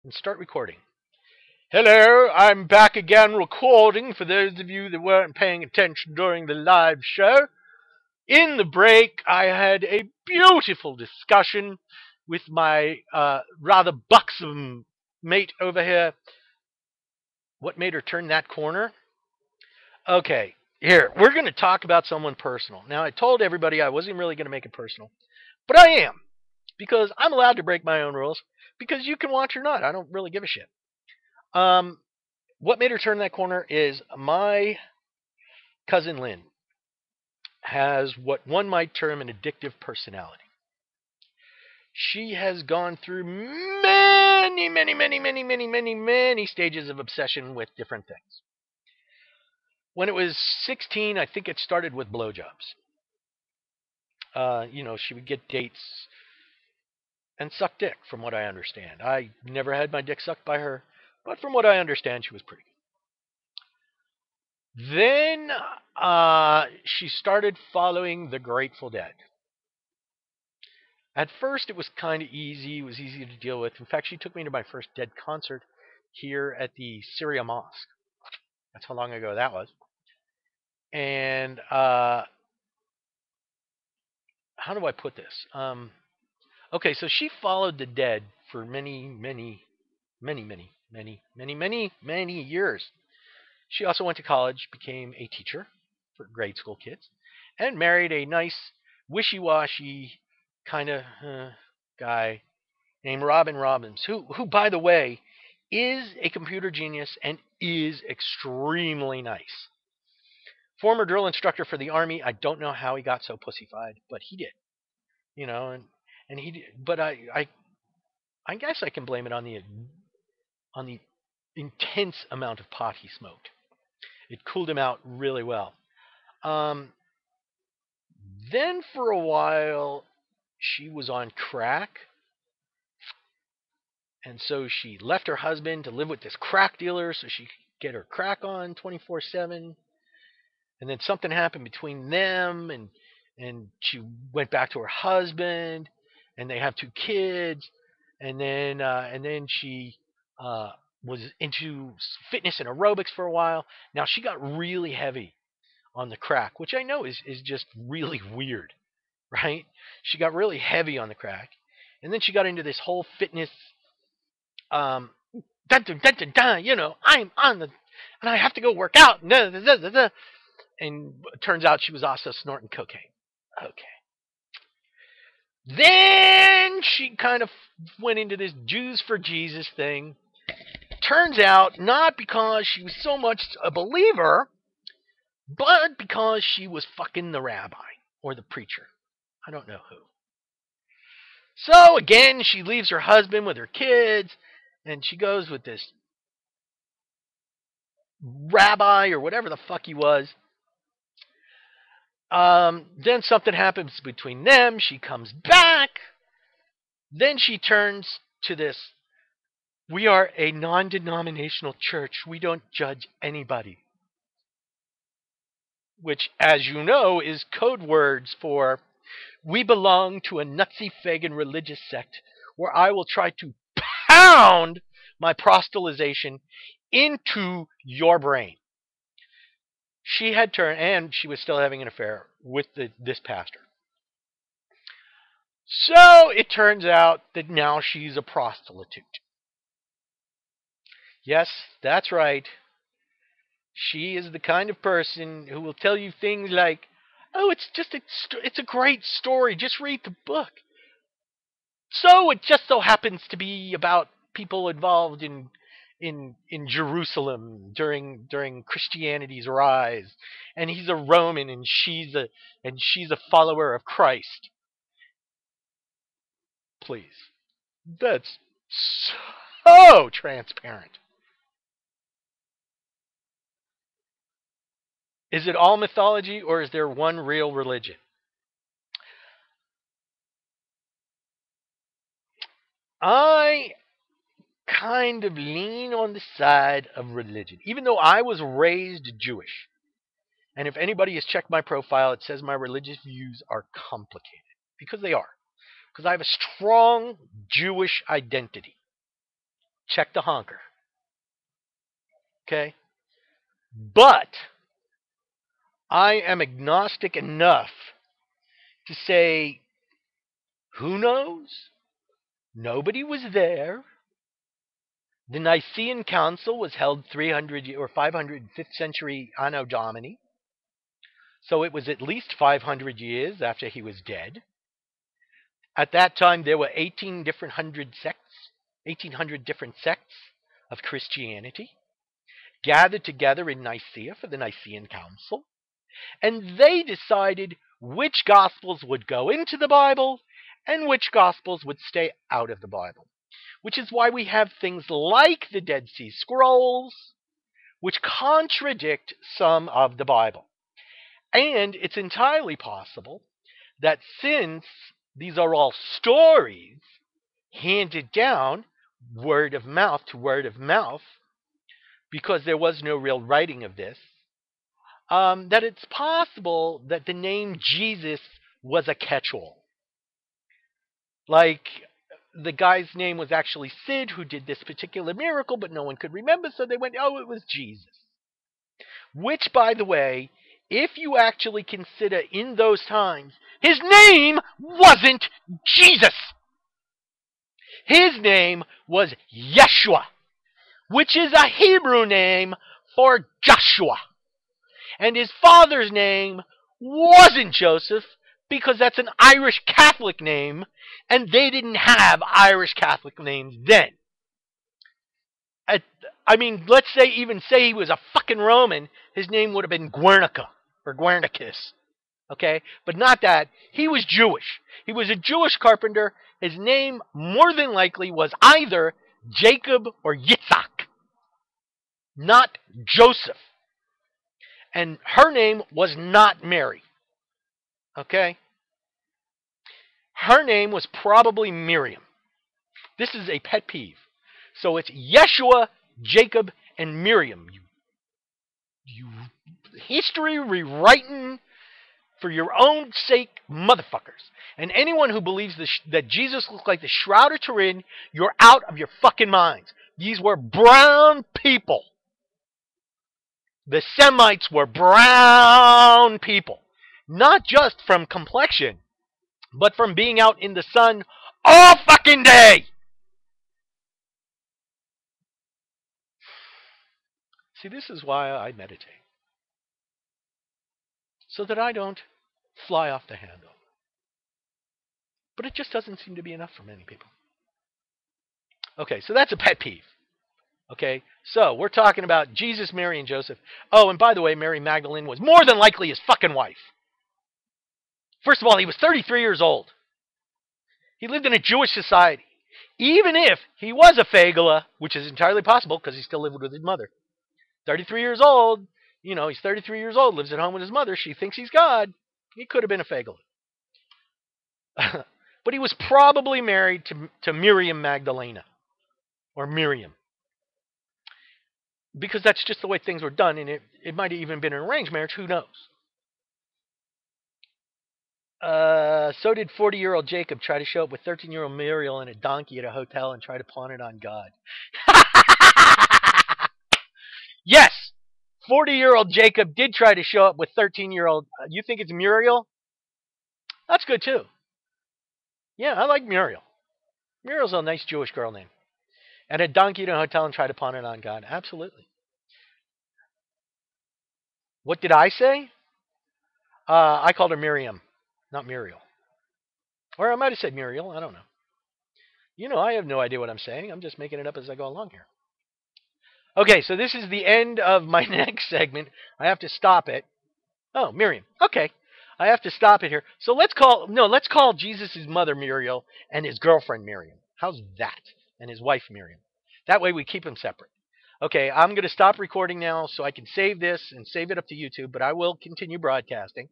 and start recording. Hello, I'm back again recording for those of you that weren't paying attention during the live show. In the break, I had a beautiful discussion with my rather buxom mate over here. What made her turn that corner? Okay, here, we're going to talk about someone personal. Now, I told everybody I wasn't really going to make it personal, but I am, because I'm allowed to break my own rules, because you can watch or not. I don't really give a shit. What made her turn that corner is my cousin Lynn has what one might term an addictive personality. She has gone through many stages of obsession with different things. When it was 16, I think it started with blowjobs. She would get dates and suck dick, from what I understand. I never had my dick sucked by her, but from what I understand, she was pretty good. Then she started following the Grateful Dead. At first, it was kind of easy. It was easy to deal with. In fact, she took me to my first Dead concert here at the Syria Mosque. That's how long ago that was. And how do I put this? Okay, so she followed the Dead for many years. She also went to college, became a teacher for grade school kids, and married a nice, wishy-washy kind of guy named Robin Robbins, who, by the way, is a computer genius and is extremely nice. Former drill instructor for the Army. I don't know how he got so pussyfied, but he did. And he did. But I guess I can blame it on the intense amount of pot he smoked. It cooled him out really well. Then for a while, she was on crack. And so she left her husband to live with this crack dealer so she could get her crack on 24/7. And then something happened between them, and she went back to her husband, and they have 2 kids. And then she was into fitness and aerobics for a while. Now she got really heavy on the crack, which I know is just really weird, right? She got really heavy on the crack, and then she got into this whole fitness. I'm on the, and I have to go work out. And it turns out she was also snorting cocaine. Okay. Then she kind of went into this Jews for Jesus thing. Turns out, not because she was so much a believer, but because she was fucking the rabbi or the preacher. I don't know who. So again, she leaves her husband with her kids, and she goes with this rabbi or whatever the fuck he was. Then something happens between them. She comes back. Then she turns to this. We are a non-denominational church. We don't judge anybody. Which, as you know, is code words for we belong to a Nazi pagan religious sect where I will try to pound my proselytization into your brain. She had turned, and she was still having an affair with this pastor. So it turns out that now she's a prostitute. Yes, that's right. She is the kind of person who will tell you things like, "Oh, it's a great story. Just read the book." So it just so happens to be about people involved in Jerusalem during Christianity's rise, and he's a Roman and she's a follower of Christ. Please, that's so transparent. Is it all mythology, or is there one real religion? I kind of lean on the side of religion, even though I was raised Jewish. And if anybody has checked my profile, it says my religious views are complicated. Because they are. Because I have a strong Jewish identity. check the honker. Okay? But I am agnostic enough to say, who knows? Nobody was there. The Nicene Council was held 300 or 505th century Anno Domini. So it was at least 500 years after he was dead. At that time, there were 1,800 different sects of Christianity gathered together in Nicaea for the Nicene Council. And they decided which Gospels would go into the Bible and which Gospels would stay out of the Bible. Which is why we have things like the Dead Sea Scrolls, which contradict some of the Bible. And it's entirely possible that since these are all stories handed down word of mouth to word of mouth, because there was no real writing of this, that it's possible that the name Jesus was a catch-all. Like, the guy's name was actually Sid, who did this particular miracle, but no one could remember, so they went, oh, it was Jesus. Which, by the way, if you actually consider in those times, his name wasn't Jesus. His name was Yeshua, which is a Hebrew name for Joshua. And his father's name wasn't Joseph, because that's an Irish Catholic name, and they didn't have Irish Catholic names then. I mean, let's say he was a fucking Roman, his name would have been Guernica or Guernicus. Okay? But not that. He was Jewish. He was a Jewish carpenter. His name, more than likely, was either Jacob or Yitzhak, not Joseph. And her name was not Mary. Okay? Her name was probably Miriam. This is a pet peeve. So it's Yeshua, Jacob, and Miriam. You history rewriting for your own sake motherfuckers. And anyone who believes that Jesus looked like the Shroud of Turin, you're out of your fucking minds. These were brown people. The Semites were brown people. Not just from complexion, but from being out in the sun all fucking day. See, this is why I meditate. So that I don't fly off the handle. But it just doesn't seem to be enough for many people. Okay, so that's a pet peeve. Okay, so we're talking about Jesus, Mary, and Joseph. Oh, and by the way, Mary Magdalene was more than likely his fucking wife. First of all, he was 33 years old. He lived in a Jewish society. Even if he was a Fagala, which is entirely possible because he still lived with his mother. 33 years old, he's 33 years old, lives at home with his mother. She thinks he's God. He could have been a Fagala. But he was probably married to Miriam Magdalena. Or Miriam. Because that's just the way things were done, and it might have even been an arranged marriage. Who knows? So did 40-year-old Jacob try to show up with 13-year-old Muriel in a donkey at a hotel and try to pawn it on God. Yes! 40-year-old Jacob did try to show up with 13-year-old... you think it's Muriel? That's good, too. Yeah, I like Muriel. Muriel's a nice Jewish girl name. And a donkey in a hotel and try to pawn it on God. Absolutely. What did I say? I called her Miriam, not Muriel. Or I might have said Muriel. I don't know. I have no idea what I'm saying. I'm just making it up as I go along here. Okay, so this is the end of my next segment. I have to stop it. Oh, Miriam. Okay. I have to stop it here. So let's call Jesus' mother Muriel and his girlfriend Miriam. How's that? And his wife Miriam. That way we keep them separate. Okay, I'm going to stop recording now so I can save this and save it up to YouTube, but I will continue broadcasting.